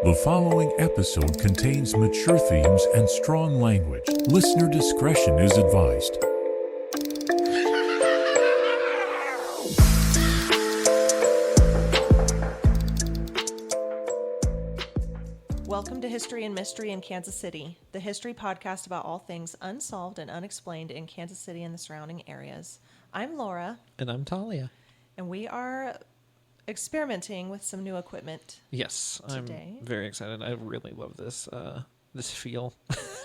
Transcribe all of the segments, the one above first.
The following episode contains mature themes and strong language. Listener discretion is advised. Welcome to History and Mystery in Kansas City, the history podcast about all things unsolved and unexplained in Kansas City and the surrounding areas. I'm Laura. And I'm Talia. And we are experimenting with some new equipment. Yes, today. I'm very excited. I really love this this feel.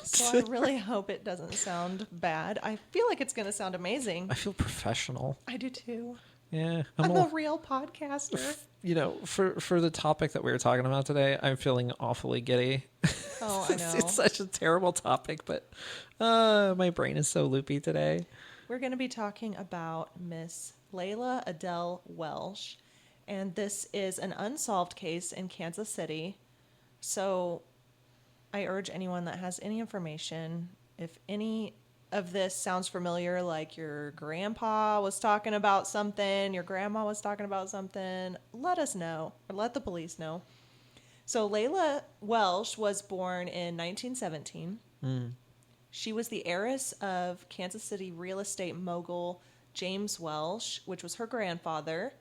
So I really hope it doesn't sound bad. I feel like it's going to sound amazing. I feel professional. I do too. Yeah, I'm a real podcaster. You know, for the topic that we were talking about today, I'm feeling awfully giddy. Oh, I know. It's such a terrible topic, but my brain is so loopy today. We're going to be talking about Miss Leila Welsh. And this is an unsolved case in Kansas City. So I urge anyone that has any information, if any of this sounds familiar, like your grandpa was talking about something, your grandma was talking about something, let us know, or let the police know. So Leila Welsh was born in 1917. She was the heiress of Kansas City real estate mogul James Welsh, which was her grandfather.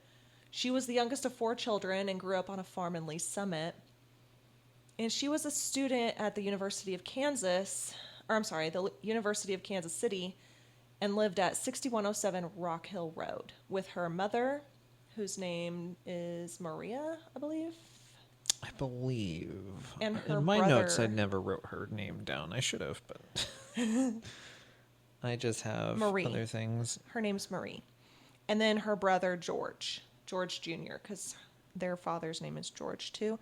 She was the youngest of 4 children and grew up on a farm in Lee Summit. And she was a student at the University of Kansas City, and lived at 6107 Rock Hill Road with her mother, whose name is Maria, I believe. And her in my brother, notes, I never wrote her name down. I should have, but I just have Marie. Other things. Her name's Marie. And then her brother, George Jr., because their father's name is George too.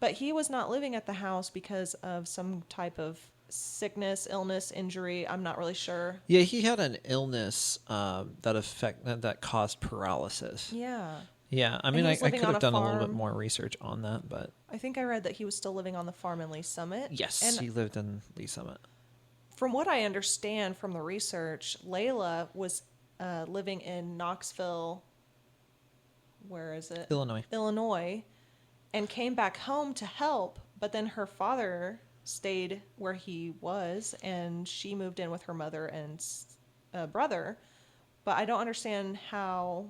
But he was not living at the house because of some type of sickness, illness, injury. I'm not really sure. Yeah, he had an illness that caused paralysis. Yeah. Yeah, I mean, I could have done a little bit farm. more research on that, but... I think I read that he was still living on the farm in Lee Summit. Yes, and he lived in Lee Summit. From what I understand from the research, Leila was living in Knoxville, where is it? Illinois, and came back home to help, but then her father stayed where he was, and she moved in with her mother and brother. But I don't understand how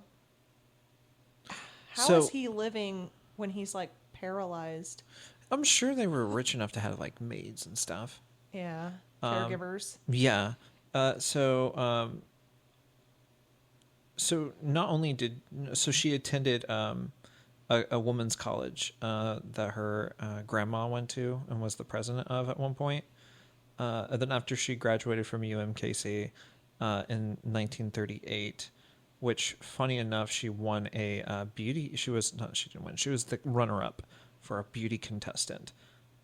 is he living when he's like paralyzed? I'm sure they were rich enough to have like maids and stuff. Yeah, caregivers. Yeah. So not only she attended a women's college that her grandma went to and was the president of at one point. And then after she graduated from UMKC in 1938, which, funny enough, she won a beauty. She didn't win. She was the runner-up for a beauty contestant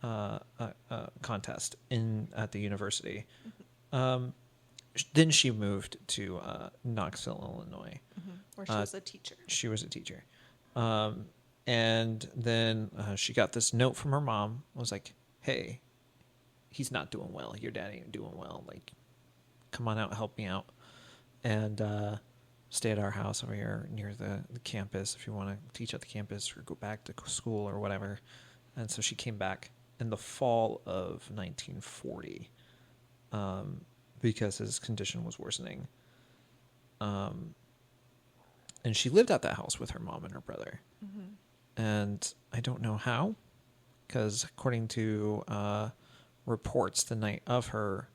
contest at the university. Then she moved to Knoxville, Illinois, Where she was a teacher. She was a teacher. And then she got this note from her mom. It was like, hey, he's not doing well. Your dad ain't doing well. Like, come on out, help me out. And stay at our house over here near the campus if you want to teach at the campus or go back to school or whatever. And so she came back in the fall of 1940 because his condition was worsening. And she lived at that house with her mom and her brother. Mm-hmm. And I don't know how, because according to reports the night of her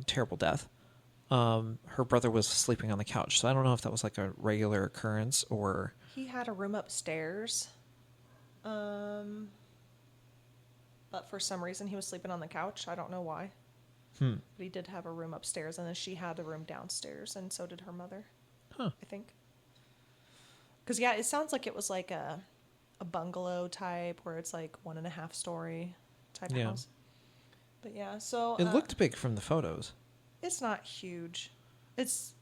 terrible death, her brother was sleeping on the couch. So I don't know if that was like a regular occurrence or... He had a room upstairs. But for some reason he was sleeping on the couch. I don't know why. But he did have a room upstairs, and then she had a room downstairs, and so did her mother. I think. Because, yeah, it sounds like it was like a bungalow type where it's like 1.5 story type house. But, yeah, so... It looked big from the photos. It's not huge. It's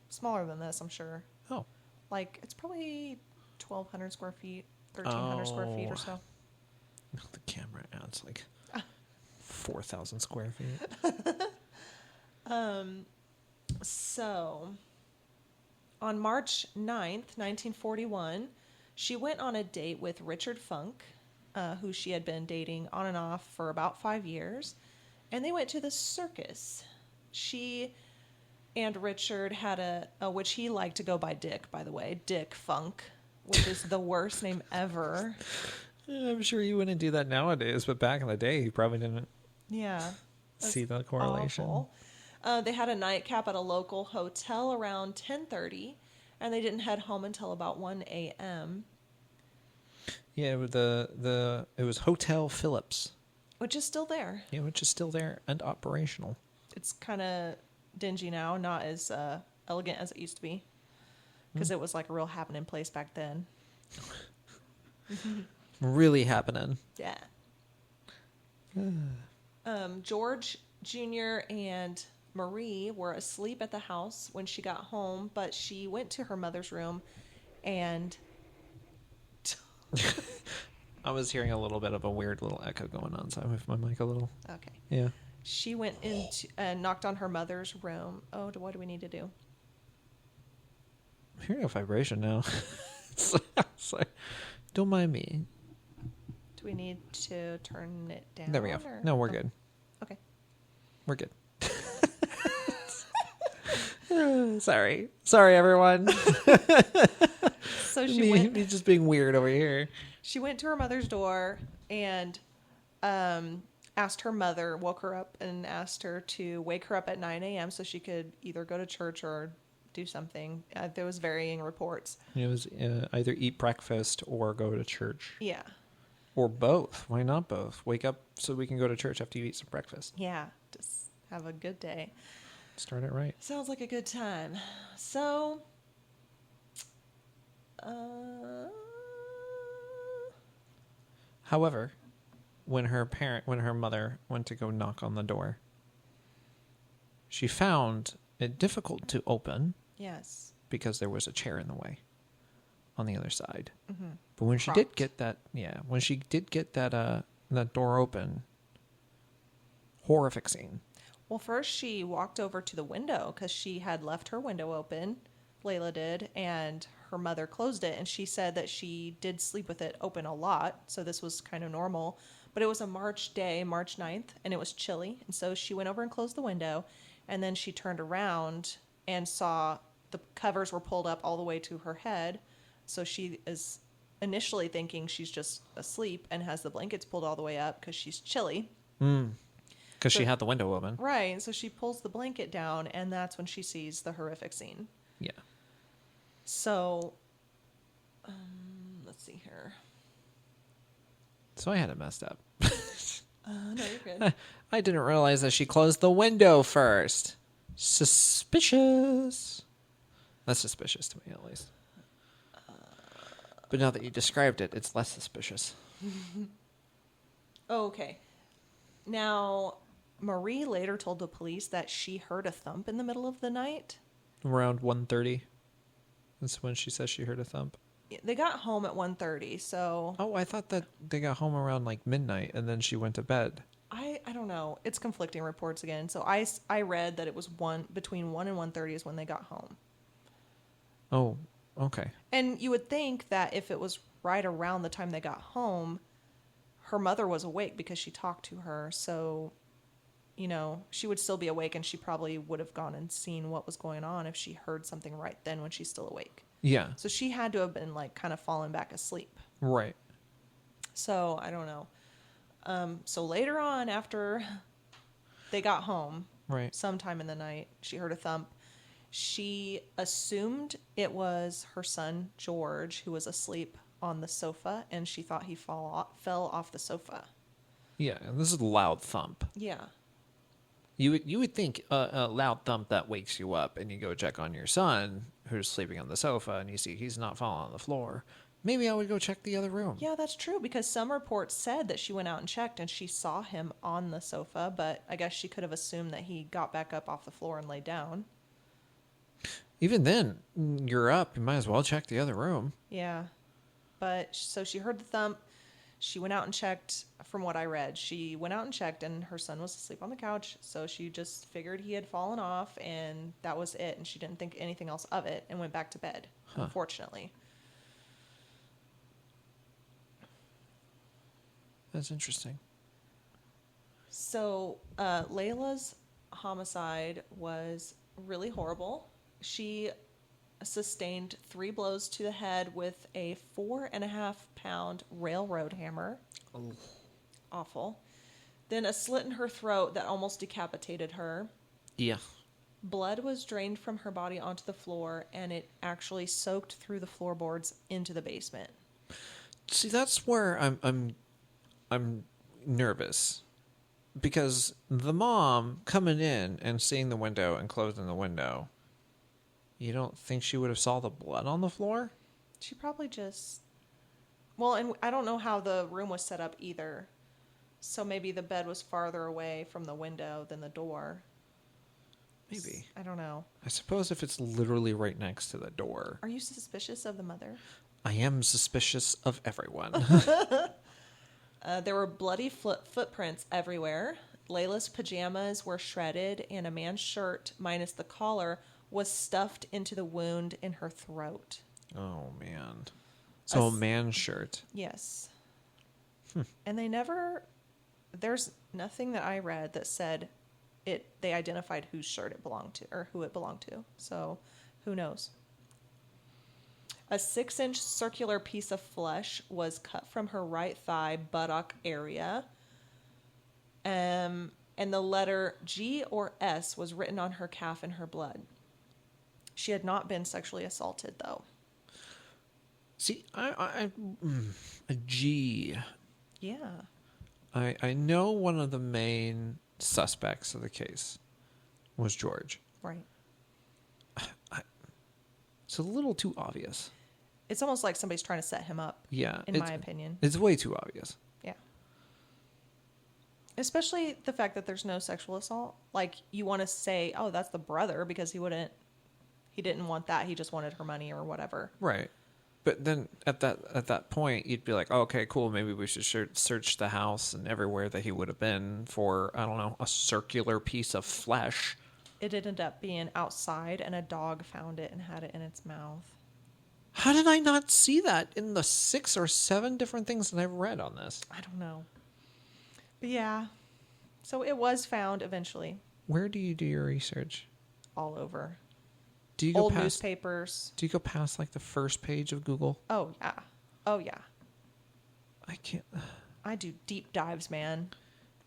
smaller than this, I'm sure. Oh. Like, it's probably 1,200 square feet, 1,300 square feet or so. The camera adds like 4,000 square feet. So, on March 9th, 1941, she went on a date with Richard Funk, who she had been dating on and off for about 5 years, and they went to the circus. She and Richard had which he liked to go by Dick, by the way, Dick Funk, which is the worst name ever. I'm sure you wouldn't do that nowadays, but back in the day, you probably didn't see the correlation. Awful. They had a nightcap at a local hotel around 10:30, and they didn't head home until about 1 a.m. Yeah, it was Hotel Phillips, Which is still there. yeah, which is still there and operational. It's kind of dingy now, not as elegant as it used to be, because it was like a real happening place back then. Really happening. Yeah. George Jr. and Marie were asleep at the house when she got home, but she went to her mother's room and... I was hearing a little bit of a weird little echo going on, so I moved my mic a little. Okay. Yeah. She went into and knocked on her mother's room. Oh, what do we need to do? I'm hearing a vibration now. So, don't mind me. Do we need to turn it down? There we go. Or? No, we're good. Okay. We're good. Sorry, everyone. So she went. He's just being weird over here. She went to her mother's door and asked her mother, woke her up and asked her to wake her up at 9 a.m. so she could either go to church or do something. There was varying reports. It was either eat breakfast or go to church. Yeah. Or both. Why not both? Wake up so we can go to church after you eat some breakfast. Yeah. Just have a good day. Start it right. Sounds like a good time. So, However, when her mother went to go knock on the door, she found it difficult to open yes. because there was a chair in the way on the other side. Mm-hmm. But when she did get that, that door open, horrific scene. Well, first she walked over to the window because she had left her window open. Leila did, and her mother closed it, and she said that she did sleep with it open a lot, so this was kind of normal. But it was a March day, March 9th, and it was chilly, and so she went over and closed the window, and then she turned around and saw the covers were pulled up all the way to her head, so she is initially thinking she's just asleep and has the blankets pulled all the way up because she's chilly. Because she had the window open. Right, and so she pulls the blanket down, and that's when she sees the horrific scene. Yeah. So, let's see here. So I had it messed up. No, you're good. I didn't realize that she closed the window first. Suspicious. That's suspicious to me, at least. But now that you described it, it's less suspicious. Okay. Now, Marie later told the police that she heard a thump in the middle of the night. Around 1:30. That's when she says she heard a thump. They got home at 1:30, so... Oh, I thought that they got home around like midnight and then she went to bed. I don't know. It's conflicting reports again. So I read that it was between 1 and 1:30 is when they got home. Oh, okay. And you would think that if it was right around the time they got home, her mother was awake because she talked to her. So, you know, she would still be awake, and she probably would have gone and seen what was going on if she heard something right then when she's still awake. Yeah. So she had to have been like kind of fallen back asleep. Right. So I don't know. So later on, after they got home, Right. sometime in the night, she heard a thump. She assumed it was her son, George, who was asleep on the sofa, and she thought he fell off the sofa. Yeah, and this is a loud thump. Yeah. You would think a loud thump that wakes you up and you go check on your son who's sleeping on the sofa and you see he's not falling on the floor. Maybe I would go check the other room. Yeah, that's true, because some reports said that she went out and checked and she saw him on the sofa, but I guess she could have assumed that he got back up off the floor and lay down. Even then, you're up. You might as well check the other room. Yeah. But so she heard the thump. She went out and checked. From what I read, she went out and checked, and her son was asleep on the couch. So she just figured he had fallen off, and that was it. And she didn't think anything else of it and went back to bed, unfortunately. That's interesting. So Layla's homicide was really horrible. She sustained 3 blows to the head with a 4.5-pound railroad hammer. Oh. Awful. Then a slit in her throat that almost decapitated her. Yeah. Blood was drained from her body onto the floor, and it actually soaked through the floorboards into the basement. See, that's where I'm nervous, because the mom coming in and seeing the window and closing the window, you don't think she would have saw the blood on the floor? She probably just... Well, and I don't know how the room was set up either. So maybe the bed was farther away from the window than the door. Maybe. I don't know. I suppose if it's literally right next to the door. Are you suspicious of the mother? I am suspicious of everyone. There were bloody footprints everywhere. Layla's pajamas were shredded, and a man's shirt, minus the collar, was stuffed into the wound in her throat. Oh, man. So a man's shirt. Yes. And there's nothing that I read that said they identified whose shirt it belonged to or who it belonged to. So who knows? A 6-inch circular piece of flesh was cut from her right thigh buttock area. And the letter G or S was written on her calf in her blood. She had not been sexually assaulted, though. See, a G. Yeah. I know one of the main suspects of the case was George. Right. It's a little too obvious. It's almost like somebody's trying to set him up. Yeah. In my opinion. It's way too obvious. Yeah. Especially the fact that there's no sexual assault. Like, you want to say, oh, that's the brother, because he didn't want that. He just wanted her money or whatever. Right. But then at that point, you'd be like, oh, okay, cool. Maybe we should search the house and everywhere that he would have been for, I don't know, a circular piece of flesh. It ended up being outside, and a dog found it and had it in its mouth. How did I not see that in the 6 or 7 different things that I've read on this? I don't know. But yeah. So it was found eventually. Where do you do your research? All over. Do you go Old past newspapers. Do you go past like the first page of Google? Oh, yeah. Oh, yeah. I can't. I do deep dives, man.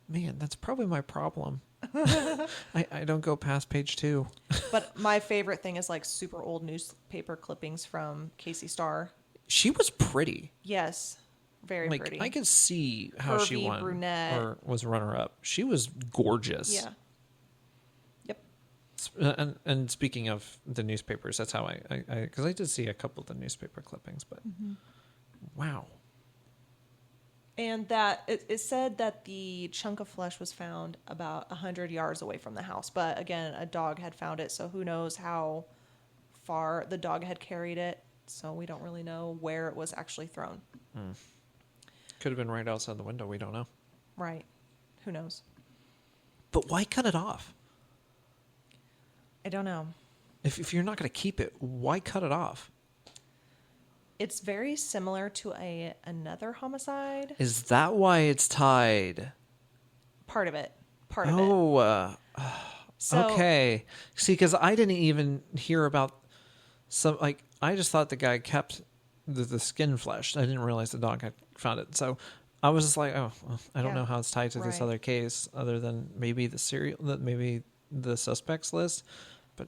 Man, that's probably my problem. I don't go past page 2. But my favorite thing is like super old newspaper clippings from Casey Starr. She was pretty. Yes. Very like, pretty. I could see how she Curvy, won brunette. or was runner-up. She was gorgeous. Yeah. And speaking of the newspapers, that's how because I did see a couple of the newspaper clippings, but wow. And that it said that the chunk of flesh was found about 100 yards away from the house. But again, a dog had found it, so who knows how far the dog had carried it. So we don't really know where it was actually thrown. Could have been right outside the window. We don't know. Right. Who knows? But why cut it off? I don't know. If you're not going to keep it, why cut it off? It's very similar to another homicide. Is that why it's tied? Part of it. Part of it. Oh, So, okay. See, because I didn't even hear about some, like, I just thought the guy kept the skin flesh. I didn't realize the dog had found it. So I was just like, oh, well, I don't know how it's tied to this other case other than maybe maybe the suspects list. But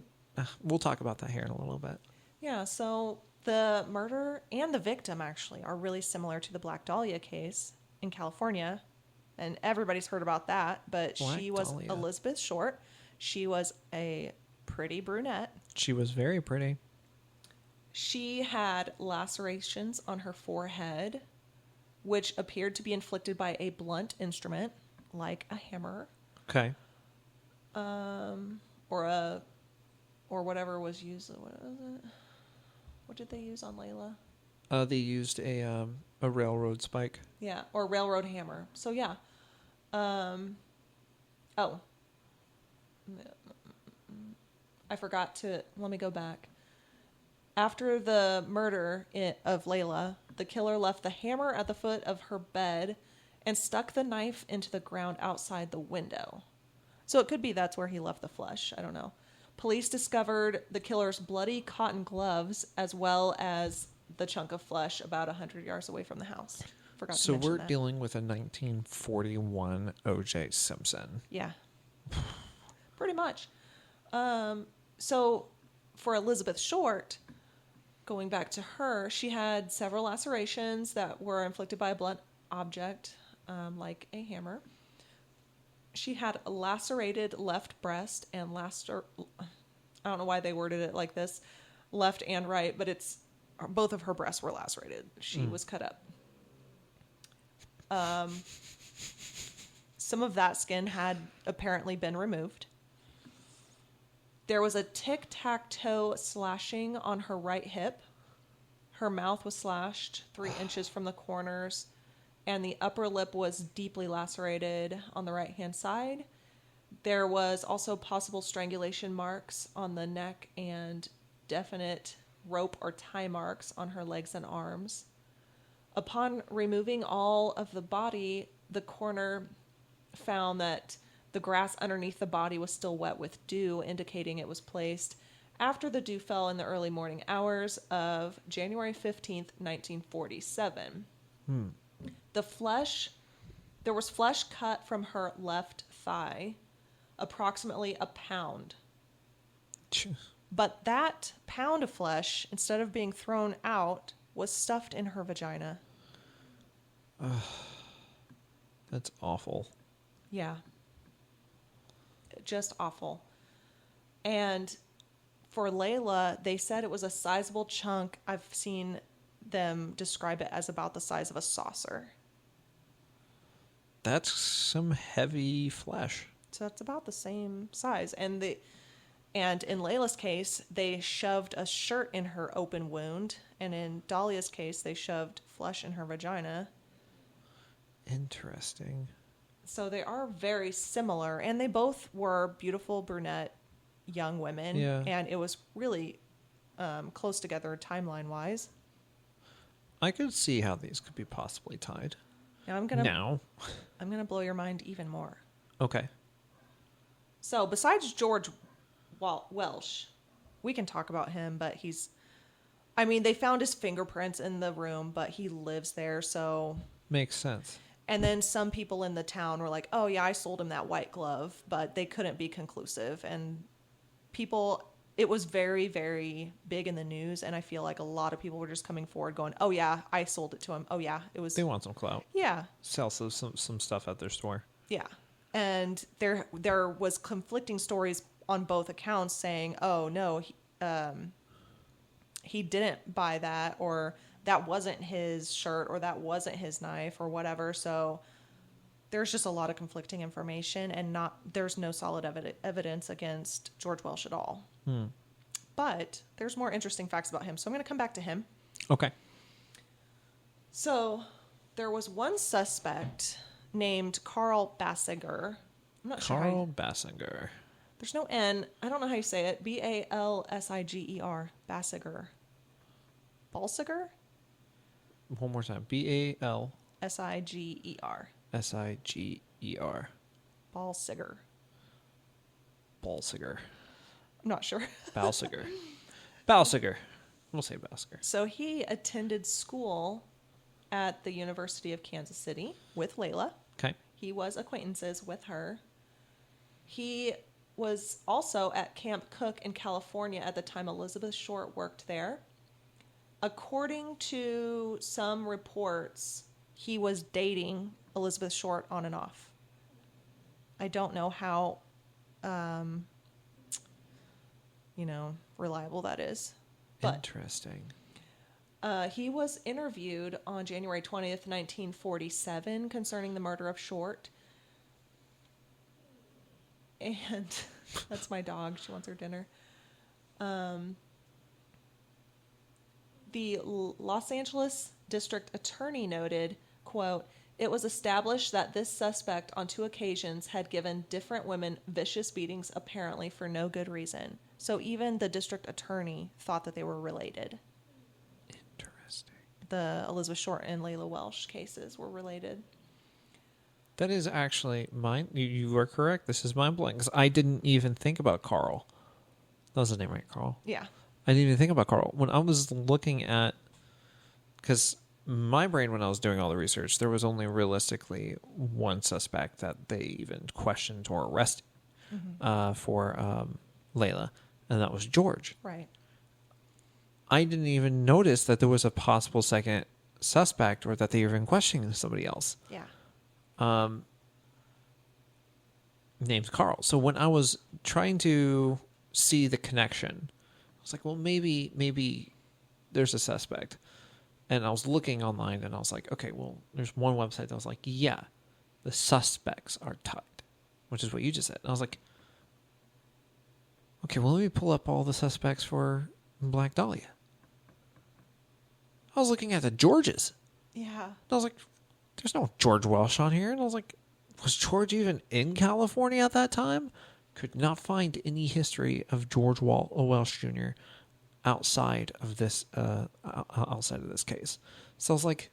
we'll talk about that here in a little bit. Yeah, so the murder and the victim actually are really similar to the Black Dahlia case in California. And everybody's heard about that, but she was Elizabeth Short. She was a pretty brunette. She was very pretty. She had lacerations on her forehead, which appeared to be inflicted by a blunt instrument, like a hammer. Okay. Or whatever was used. What was it? What did they use on Layla? They used a railroad spike. Yeah, or railroad hammer. So yeah. I forgot to. Let me go back. After the murder of Layla, the killer left the hammer at the foot of her bed and stuck the knife into the ground outside the window. So it could be that's where he left the flesh. I don't know. Police discovered the killer's bloody cotton gloves as well as the chunk of flesh about 100 yards away from the house. Forgot to mention we're that. dealing with a 1941 O.J. Simpson. Yeah. Pretty much. So for Elizabeth Short, going back to her, she had several lacerations that were inflicted by a blunt object, like a hammer. She had a lacerated left breast and I don't know why they worded it like this, left and right, but both of her breasts were lacerated. She was cut up. Some of that skin had apparently been removed. There was a tic-tac-toe slashing on her right hip. Her mouth was slashed 3 inches from the corners, and the upper lip was deeply lacerated on the right-hand side. There was also possible strangulation marks on the neck and definite rope or tie marks on her legs and arms. Upon removing all of the body, the coroner found that the grass underneath the body was still wet with dew, indicating it was placed after the dew fell in the early morning hours of January 15th, 1947. There was flesh cut from her left thigh, approximately a pound. But that pound of flesh, instead of being thrown out, was stuffed in her vagina. That's awful. Yeah. Just awful. And for Leila, they said it was a sizable chunk. I've seen them describe it as about the size of a saucer. That's some heavy flesh. So that's about the same size. And in Leila's case, they shoved a shirt in her open wound. And in Dahlia's case, they shoved flesh in her vagina. Interesting. So they are very similar. And they both were beautiful brunette young women. Yeah. And it was really close together timeline-wise. I could see how these could be possibly tied. Now I'm gonna blow your mind even more. Okay. So besides George Welsh, we can talk about him, but they found his fingerprints in the room, but he lives there, so. Makes sense. And then some people in the town were like, oh yeah, I sold him that white glove, but they couldn't be conclusive. And it was very, very big in the news, and I feel like a lot of people were just coming forward going, oh yeah, I sold it to him. Oh yeah, it was. They want some clout. Yeah. Sell some stuff at their store. Yeah. And there was conflicting stories on both accounts saying, oh no, he didn't buy that, or that wasn't his shirt, or that wasn't his knife, or whatever. So there's just a lot of conflicting information, and there's no solid evidence against George Welsh at all. But there's more interesting facts about him, so I'm going to come back to him. Okay. So there was one suspect named Carl Basinger. I'm not sure. Carl Basinger. There's no N. I don't know how you say it. Balsiger. Basiger. Balsiger? One more time. Balsiger. Siger. Siger. Balsiger. Balsiger. I'm not sure. Balsiger. Balsiger. We'll say Balsiger. So he attended school at the University of Kansas City with Leila. Okay. He was acquaintances with her. He was also at Camp Cook in California at the time Elizabeth Short worked there. According to some reports, he was dating Elizabeth Short on and off. I don't know how, reliable that is. But interesting. he was interviewed on January 20th, 1947 concerning the murder of Short. And that's my dog. She wants her dinner. The Los Angeles District Attorney noted, quote, "It was established that this suspect on 2 occasions had given different women vicious beatings apparently for no good reason. So even the district attorney thought that they were related." Interesting. The Elizabeth Short and Leila Welsh cases were related. That is actually mine. You were correct. This is mind blowing because I didn't even think about Carl. That was the name, right? Carl. Yeah. I didn't even think about Carl when I was looking at, because my brain, when I was doing all the research, there was only realistically one suspect that they even questioned or arrested for Layla, and that was George. Right. I didn't even notice that there was a possible second suspect or that they were even questioning somebody else. Yeah. Named Carl. So when I was trying to see the connection, I was like, well, maybe there's a suspect. And I was looking online and I was like, okay, well, there's one website that was like, yeah, the suspects are tied, which is what you just said. And I was like, okay, well, let me pull up all the suspects for Black Dahlia. I was looking at the Georges. Yeah. And I was like, there's no George Welsh on here. And I was like, was George even in California at that time? Could not find any history of George Welsh Jr. outside of this case. So I was like,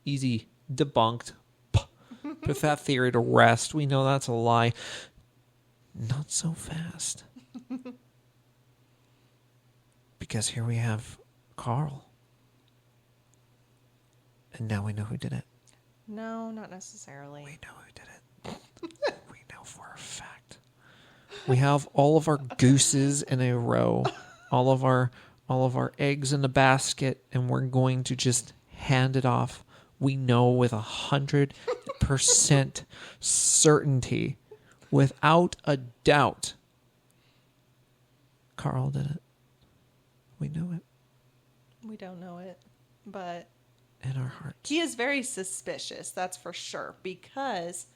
easy, debunked. Put that theory to rest. We know that's a lie. Not so fast. Because here we have Carl. And now we know who did it. No, not necessarily. We know who did it. We know for a fact. We have all of our gooses in a row, all of our eggs in a basket, and we're going to just hand it off. We know with 100% certainty, without a doubt, Carl did it. We know it We don't know it, but in our hearts. he is very suspicious, that's for sure, because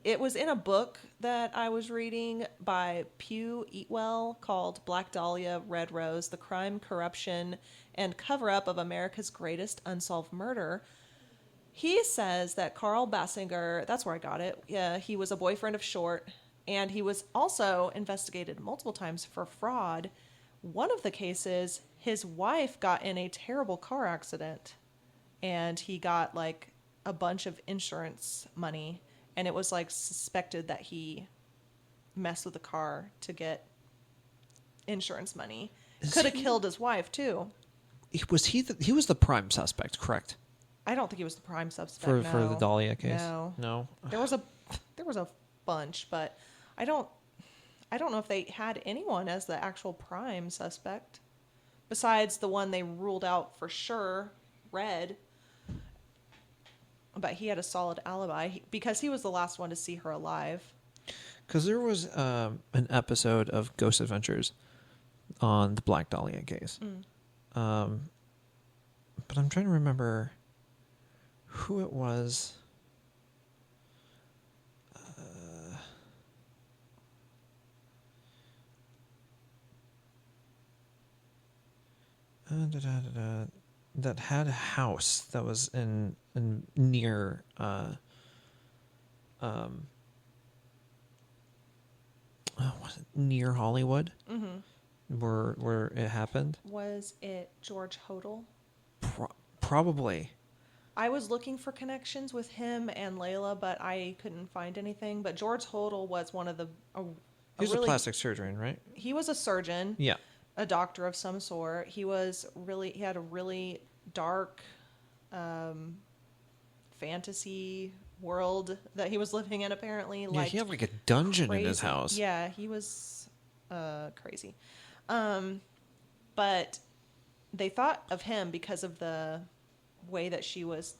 it was in a book that I was reading by Pew Eatwell called Black Dahlia, Red Rose, The Crime, Corruption, and Cover-Up of America's Greatest Unsolved Murder. He says that Carl Basinger, that's where I got it, yeah, he was a boyfriend of Short, and he was also investigated multiple times for fraud. One of the cases, his wife got in a terrible car accident, and he got like a bunch of insurance money, and it was like suspected that he messed with the car to get insurance money. Could have killed his wife too. He was the prime suspect, correct? I don't think he was the prime suspect. For no. the Dahlia case? No. No? There was a bunch, but I don't know if they had anyone as the actual prime suspect besides the one they ruled out for sure, Red. But he had a solid alibi because he was the last one to see her alive. Because there was an episode of Ghost Adventures on the Black Dahlia case. But I'm trying to remember who it was. That had a house that was in near was it near Hollywood, where it happened. Was it George Hodel? Probably. I was looking for connections with him and Layla, but I couldn't find anything. But George Hodel was one of the. He was a plastic surgeon, right? He was a surgeon. Yeah. A doctor of some sort. He had a really dark fantasy world that he was living in, apparently. Yeah, he had like a dungeon in his house. Yeah, he was crazy. But they thought of him because of the way that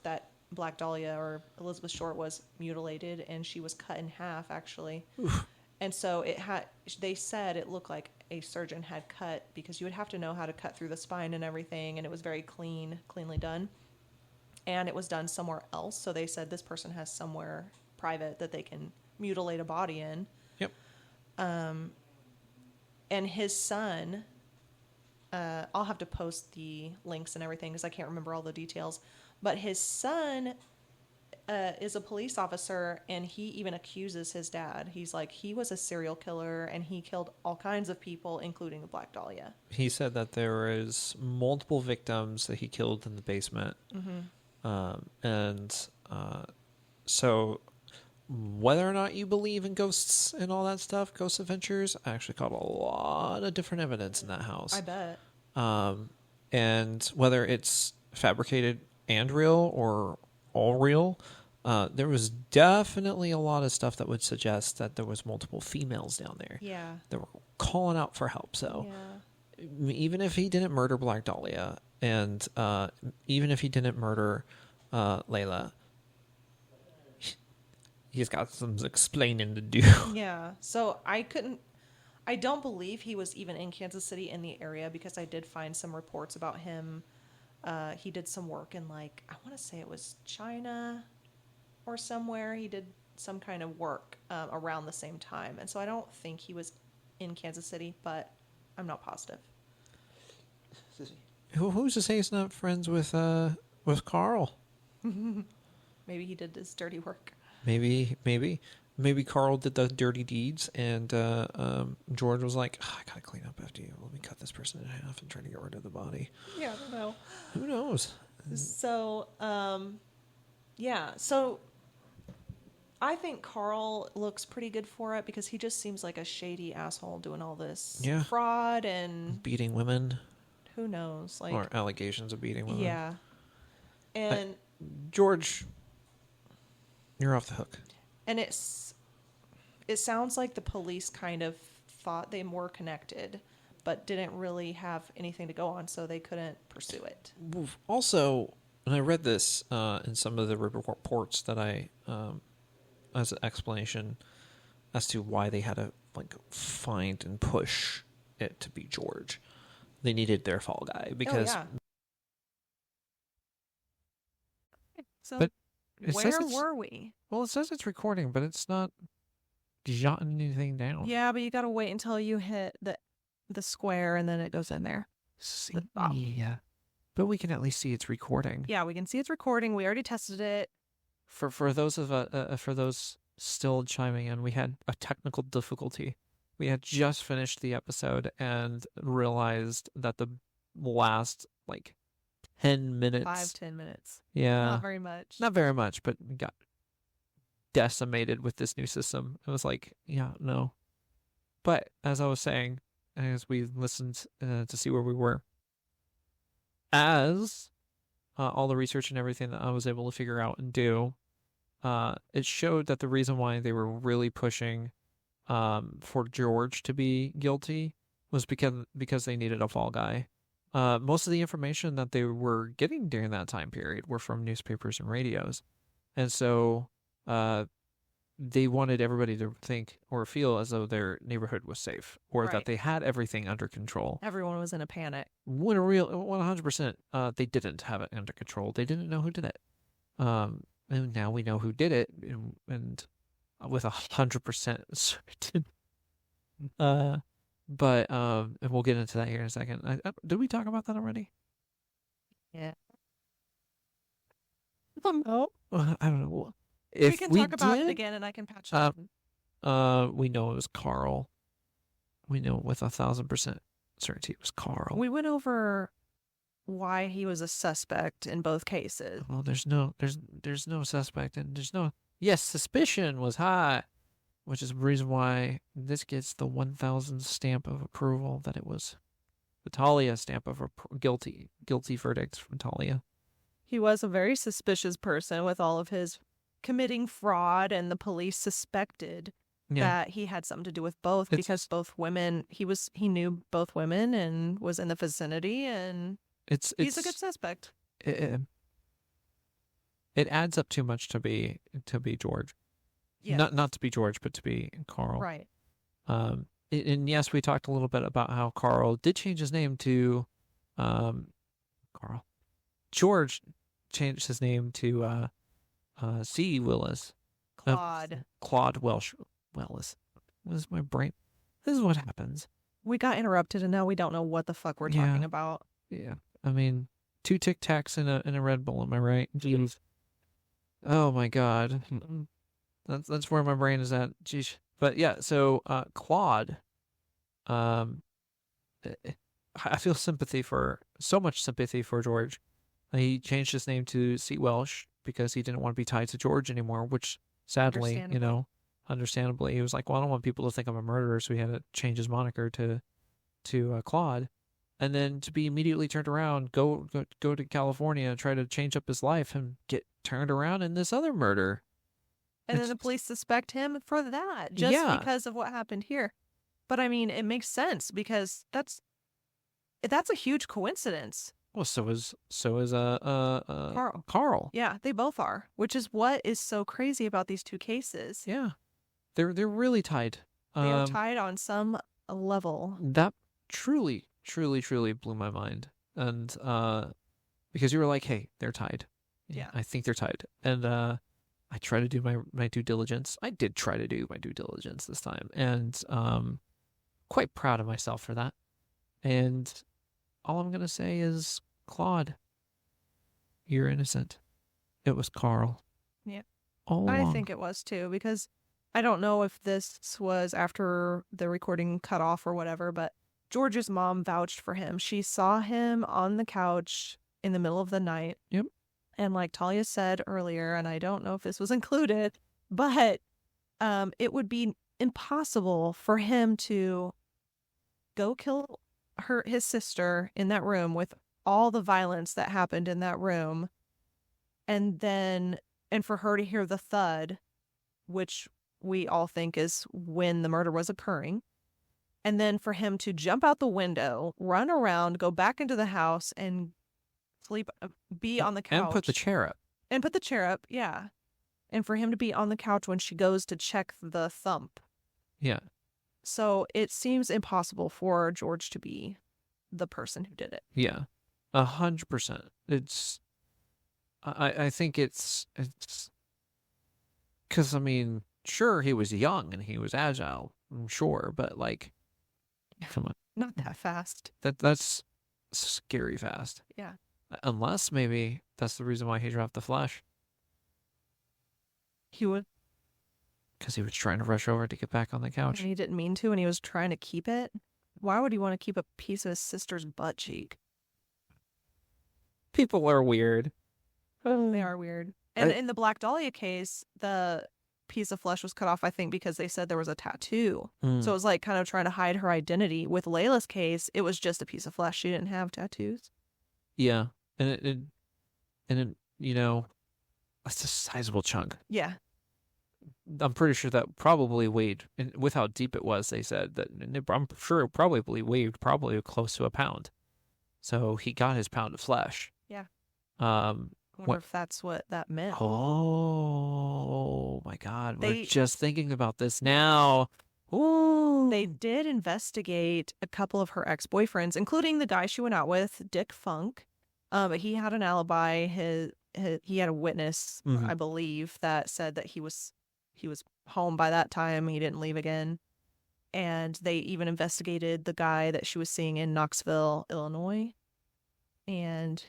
that Black Dahlia or Elizabeth Short was mutilated, and she was cut in half, actually. Oof. And so they said it looked like a surgeon had cut, because you would have to know how to cut through the spine and everything, and it was very cleanly done. And it was done somewhere else, so they said this person has somewhere private that they can mutilate a body in. Yep. And his son, I'll have to post the links and everything because I can't remember all the details, but his son is a police officer, and he even accuses his dad. He's like, he was a serial killer, and he killed all kinds of people, including the Black Dahlia. He said that there was multiple victims that he killed in the basement. So whether or not you believe in ghosts and all that stuff, ghost adventures, I actually caught a lot of different evidence in that house. I bet. And whether it's fabricated and real or all real, there was definitely a lot of stuff that would suggest that there was multiple females down there. Yeah. That were calling out for help. So Yeah. even if he didn't murder Black Dahlia, and even if he didn't murder Leila, he's got some explaining to do. Yeah. So I don't believe he was even in Kansas City in the area, because I did find some reports about him. He did some work in, like, I want to say it was China or somewhere. He did some kind of work around the same time. And so I don't think he was in Kansas City, but I'm not positive. Who's to say he's not friends with Carl? Maybe he did his dirty work. Maybe Carl did the dirty deeds, and George was like, I gotta clean up after you. Let me cut this person in half and try to get rid of the body. Yeah, I don't know. Who knows? So, yeah. So I think Carl looks pretty good for it, because he just seems like a shady asshole doing all this fraud and beating women. Who knows? Like, or allegations of beating women. Yeah. And George, you're off the hook. And it sounds like the police kind of thought they were connected, but didn't really have anything to go on, so they couldn't pursue it. Also, and I read this in some of the reports that I, as an explanation as to why they had to find and push it to be George. They needed their fall guy because. Oh, yeah. So, but where were we? Well, it says it's recording, but it's not jotting anything down. Yeah, but you got to wait until you hit the square, and then it goes in there. Yeah, but we can at least see it's recording. Yeah, we can see it's recording. We already tested it. For those still chiming in, we had a technical difficulty. We had just finished the episode and realized that the last 10 minutes, 5-10 minutes. Yeah, not very much. Not very much, but we got decimated with this new system. It was no. But as I was saying, as we listened to see where we were, as all the research and everything that I was able to figure out and do, it showed that the reason why they were really pushing for George to be guilty was because they needed a fall guy. Most of the information that they were getting during that time period were from newspapers and radios. And so they wanted everybody to think or feel as though their neighborhood was safe, or that they had everything under control. Everyone was in a panic. When 100%, they didn't have it under control. They didn't know who did it. And now we know who did it, and with 100% certain. But and we'll get into that here in a second. Did we talk about that already? Yeah. I don't know. I don't know. We can talk about it again, and I can patch it in. We know it was Carl. We know with 1,000% certainty it was Carl. We went over why he was a suspect in both cases. Well, there's no suspect, and there's no. Yes, suspicion was high, which is the reason why this gets the 1,000 stamp of approval that it was the Talia stamp of guilty verdict from Talia. He was a very suspicious person with all of his committing fraud, and the police suspected that he had something to do with both because both women, he knew both women and was in the vicinity, and he's a good suspect. It adds up too much to be George. Yeah. Not to be George, but to be Carl. Right. And yes, we talked a little bit about how Carl did change his name to Carl. George changed his name to C. Willis. Claude Welsh. Willis. What is my brain? This is what happens. We got interrupted, and now we don't know what the fuck we're talking about. Yeah. I mean, 2 Tic Tacs and a Red Bull, am I right? Jeez. Oh my God. That's where my brain is at. Jeez. But yeah, so Claude, I feel so much sympathy for George, He changed his name to C. Welsh because he didn't want to be tied to George anymore, which sadly, understandably, he was like, well, I don't want people to think I'm a murderer, so he had to change his moniker to Claude. And then to be immediately turned around, go to California and try to change up his life and get turned around in this other murder. And then the police suspect him for that, just because of what happened here. But I mean, it makes sense because that's a huge coincidence. Well, so is Carl. Yeah, they both are, which is what is so crazy about these two cases. Yeah, they're really tied. They are tied on some level. That truly blew my mind, and because you were like, hey, they're tied. Yeah, I think they're tied, and I try to do my due diligence. I did try to do my due diligence this time, and quite proud of myself for that. And all I'm gonna say is, Claude, you're innocent. It was Carl. Yeah, all along. I think it was too, because I don't know if this was after the recording cut off or whatever, but George's mom vouched for him. She saw him on the couch in the middle of the night. Yep. And like Talia said earlier, and I don't know if this was included, but it would be impossible for him to go kill his sister in that room with all the violence that happened in that room, and for her to hear the thud, which we all think is when the murder was occurring, and then for him to jump out the window, run around, go back into the house, and sleep, be on the couch. And put the chair up. Yeah. And for him to be on the couch when she goes to check the thump. Yeah. So it seems impossible for George to be the person who did it. Yeah. 100%. It's, I think it's, because, I mean, sure, he was young and he was agile, I'm sure, but like, come on. Not that fast. That's scary fast. Yeah. Unless maybe that's the reason why he dropped the flash. He would. Because he was trying to rush over to get back on the couch. And he didn't mean to, and he was trying to keep it. Why would he want to keep a piece of his sister's butt cheek? People are weird. They are weird. And in the Black Dahlia case, the piece of flesh was cut off, I think, because they said there was a tattoo. So it was like kind of trying to hide her identity. With Leila's case, it was just a piece of flesh. She didn't have tattoos. Yeah. And it, you know, that's a sizable chunk. Yeah. I'm pretty sure that probably weighed, and with how deep it was, they said that, I'm sure it probably weighed probably close to a pound. So he got his pound of flesh. Yeah. I wonder if that's what that meant. Oh my God. We're just thinking about this now. Ooh. They did investigate a couple of her ex-boyfriends, including the guy she went out with, Dick Funk. But he had an alibi. He had a witness, I believe, that said that he was home by that time. He didn't leave again. And they even investigated the guy that she was seeing in Knoxville, Illinois. And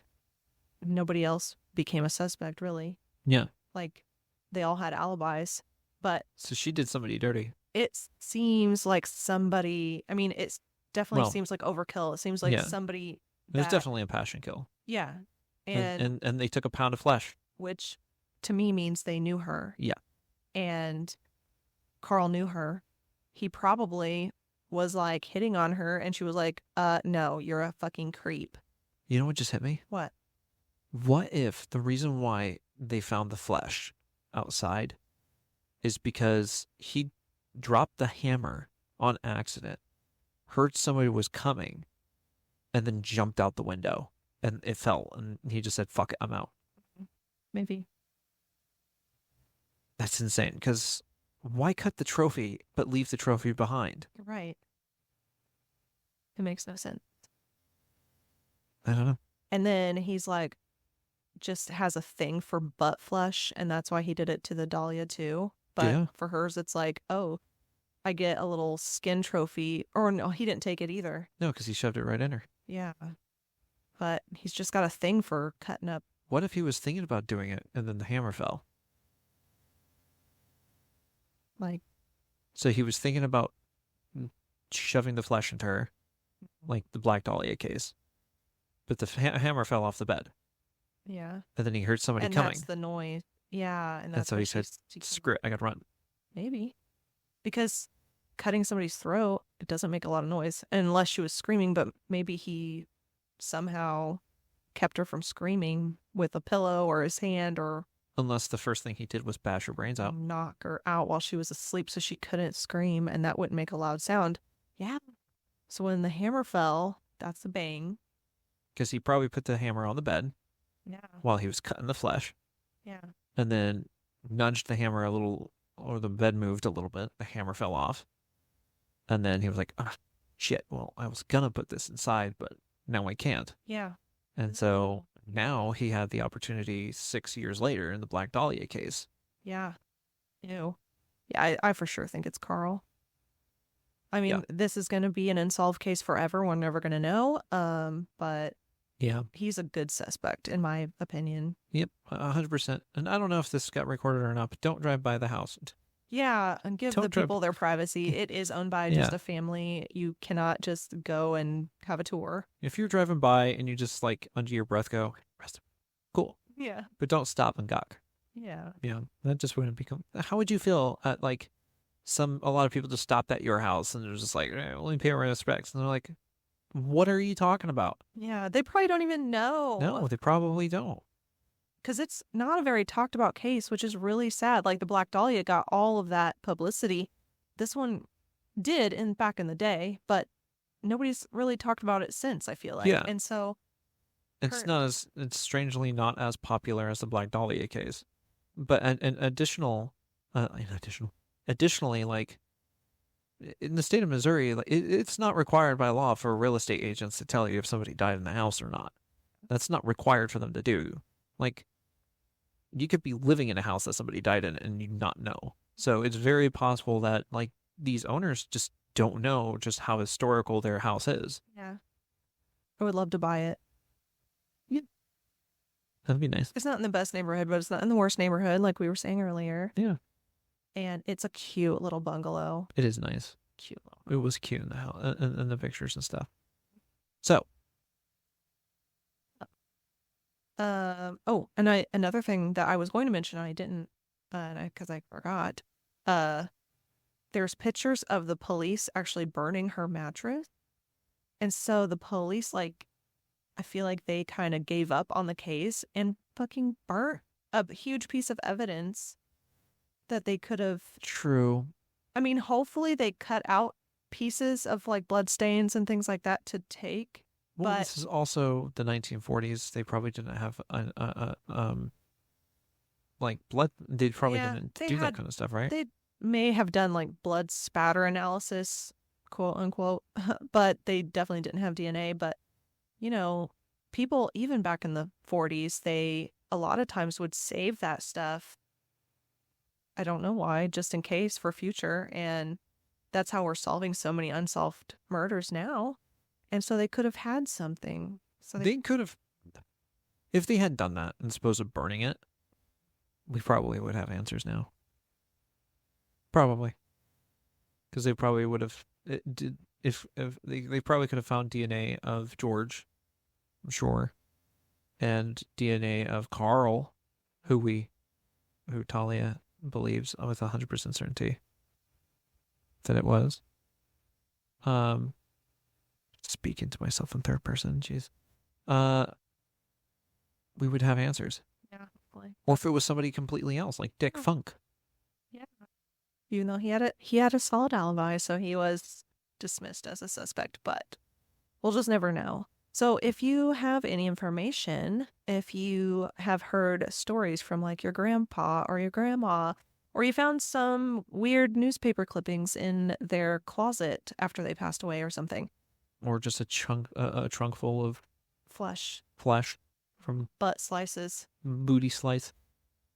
nobody else became a suspect, really. Yeah. Like, they all had alibis. But so she did somebody dirty. It seems like somebody, I mean, it definitely seems like overkill. It seems like somebody. There's definitely a passion kill. Yeah. And they took a pound of flesh. Which to me means they knew her. Yeah. And Carl knew her. He probably was like hitting on her, and she was like, no, you're a fucking creep. You know what just hit me? What? What if the reason why they found the flesh outside is because he dropped the hammer on accident, heard somebody was coming, and then jumped out the window, and it fell, and he just said, fuck it, I'm out. Maybe. That's insane, because why cut the trophy but leave the trophy behind? You're right. It makes no sense. I don't know. And then he's like, just has a thing for butt flesh, and that's why he did it to the Dahlia too. But for hers, it's like, oh, I get a little skin trophy. Or no, he didn't take it either. No, because he shoved it right in her. Yeah. But he's just got a thing for cutting up. What if he was thinking about doing it and then the hammer fell? Like. So he was thinking about shoving the flesh into her, like the Black Dahlia case. But the hammer fell off the bed. Yeah. And then he heard somebody And coming. that's the noise. Yeah. And And so when he said, she screw it, I gotta run. Maybe. Because cutting somebody's throat, it doesn't make a lot of noise unless she was screaming, but maybe he somehow kept her from screaming with a pillow or his hand or Unless the first thing he did was bash her brains out. knock her out while she was asleep so she couldn't scream and that wouldn't make a loud sound. Yeah. So when the hammer fell, that's the bang. Because he probably put the hammer on the bed Yeah. while he was cutting the flesh. Yeah. And then nudged the hammer a little, or the bed moved a little bit. The hammer fell off. And then he was like, ah, shit, well, I was going to put this inside, but now I can't. Yeah. And so now he had the opportunity 6 years later in the Black Dahlia case. Yeah. Ew. Yeah, I for sure think it's Carl. I mean, this is going to be an unsolved case forever. We're never going to know. But Yeah. he's a good suspect, in my opinion. Yep, 100%. And I don't know if this got recorded or not, but don't drive by the house. Yeah, and give Don't the drive- people their privacy. It is owned by just a family. You cannot just go and have a tour. If you're driving by and you just like under your breath go, rest, cool. Yeah. But don't stop and gawk. Yeah. Yeah, that just wouldn't become. How would you feel at like a lot of people just stopped at your house and they're just like, let me pay my respects. And they're like, what are you talking about? Yeah, they probably don't even know. No, they probably don't. Because it's not a very talked about case, which is really sad. Like the Black Dahlia got all of that publicity. This one did back in the day, but nobody's really talked about it since, I feel like. Yeah. And so It's strangely not as popular as the Black Dahlia case. But additionally, like in the state of Missouri, like, it's not required by law for real estate agents to tell you if somebody died in the house or not. That's not required for them to do. Like, you could be living in a house that somebody died in and you not know. So it's very possible that like these owners just don't know just how historical their house is. yeah, I would love to buy it. That'd be nice. It's not in the best neighborhood, but it's not in the worst neighborhood, like we were saying earlier. Yeah. And it's a cute little bungalow. It is nice. Cute little. It was cute in the house and the pictures and stuff. So. And another thing that I was going to mention, I didn't, because I forgot. There's pictures of the police actually burning her mattress, and so the police, like, I feel like they kind of gave up on the case and fucking burnt a huge piece of evidence that they could have. True. I mean, hopefully they cut out pieces of like blood stains and things like that to take. Well, But this is also the 1940s. They probably didn't have like blood. They probably didn't they do that had- kind of stuff, right? they may have done like blood spatter analysis, quote unquote, but they definitely didn't have DNA. But, you know, people, even back in the 40s, they a lot of times would save that stuff. I don't know why, just in case for future. And that's how we're solving so many unsolved murders now. And so they could have had something. So They could have, if they had done that and supposed of burning it, we probably would have answers now. Probably, because they probably would have. If they probably could have found DNA of George, I'm sure, and DNA of Carl, who Talia believes with 100% certainty that it was. Speaking to myself in third person, jeez. We would have answers. yeah, hopefully. Or if it was somebody completely else, like Dick Funk. Yeah. Even though he had a solid alibi, so he was dismissed as a suspect, but we'll just never know. So if you have any information, if you have heard stories from like your grandpa or your grandma, or you found some weird newspaper clippings in their closet after they passed away or something, Or just a trunk full of flesh, flesh from butt slices, booty slice.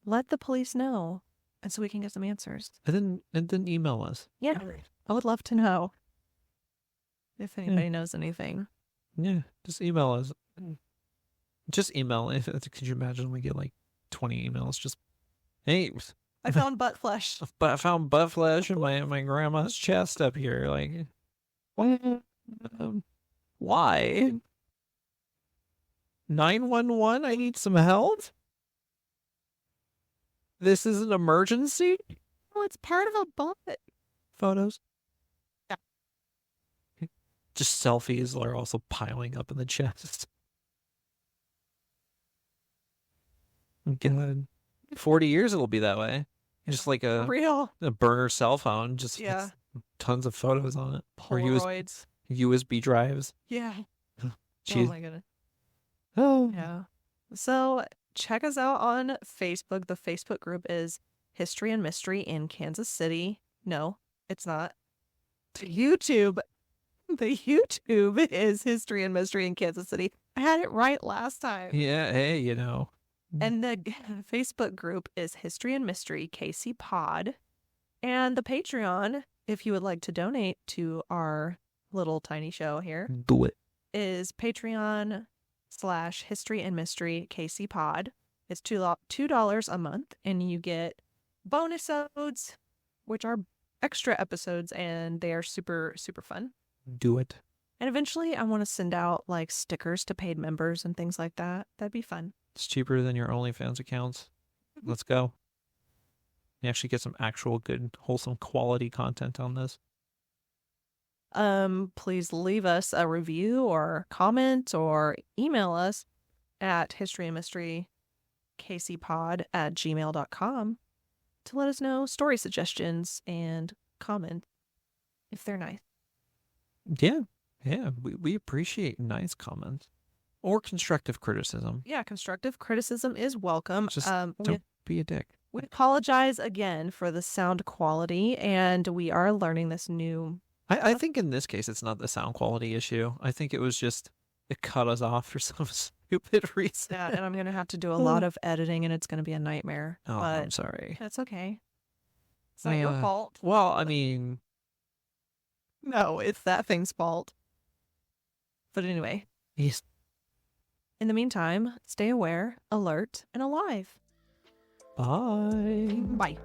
let the police know, and so we can get some answers. And then email us. Yeah, I would love to know if anybody knows anything. Yeah, just email us. Just email. Could you imagine we get like 20 emails? Just, hey, I found butt flesh. but I found butt flesh in my grandma's chest up here. Like, why? 911, I need some help? This is an emergency? Well, it's part of a bullet. Photos? Yeah. Just selfies are also piling up in the chest. God. 40 years it'll be that way. Just like a Real. burner cell phone, just Yeah. with tons of photos on it. Or Polaroids. USB drives. Yeah. Jeez. Oh my goodness. Oh. Yeah. So check us out on Facebook. The Facebook group is History and Mystery in Kansas City. No, it's not. YouTube. The YouTube is History and Mystery in Kansas City. I had it right last time. Yeah, hey, you know. And the Facebook group is History and Mystery KC And the Patreon, if you would like to donate to our little tiny show here, Do it. is Patreon/History and Mystery KC It's $2 a month, and you get bonus episodes, which are extra episodes, and they are super, super fun. Do it. And eventually I want to send out like stickers to paid members and things like that. That'd be fun. It's cheaper than your OnlyFans accounts. Let's go. You actually get some actual good, wholesome quality content on this. Please leave us a review or comment or email us at historyandmysterykcpod@gmail.com to let us know story suggestions and comment if they're nice. Yeah. Yeah. We appreciate nice comments or constructive criticism. Yeah, constructive criticism is welcome. Just don't be a dick. We apologize again for the sound quality, and we are learning this new... I think in this case, it's not the sound quality issue. I think it was just, it cut us off for some stupid reason. Yeah, and I'm going to have to do a lot of editing, and it's going to be a nightmare. Oh, but I'm sorry. that's okay. It's not your fault. Well, I mean... No, it's that thing's fault. But anyway. Yes. In the meantime, stay aware, alert, and alive. Bye. Bye.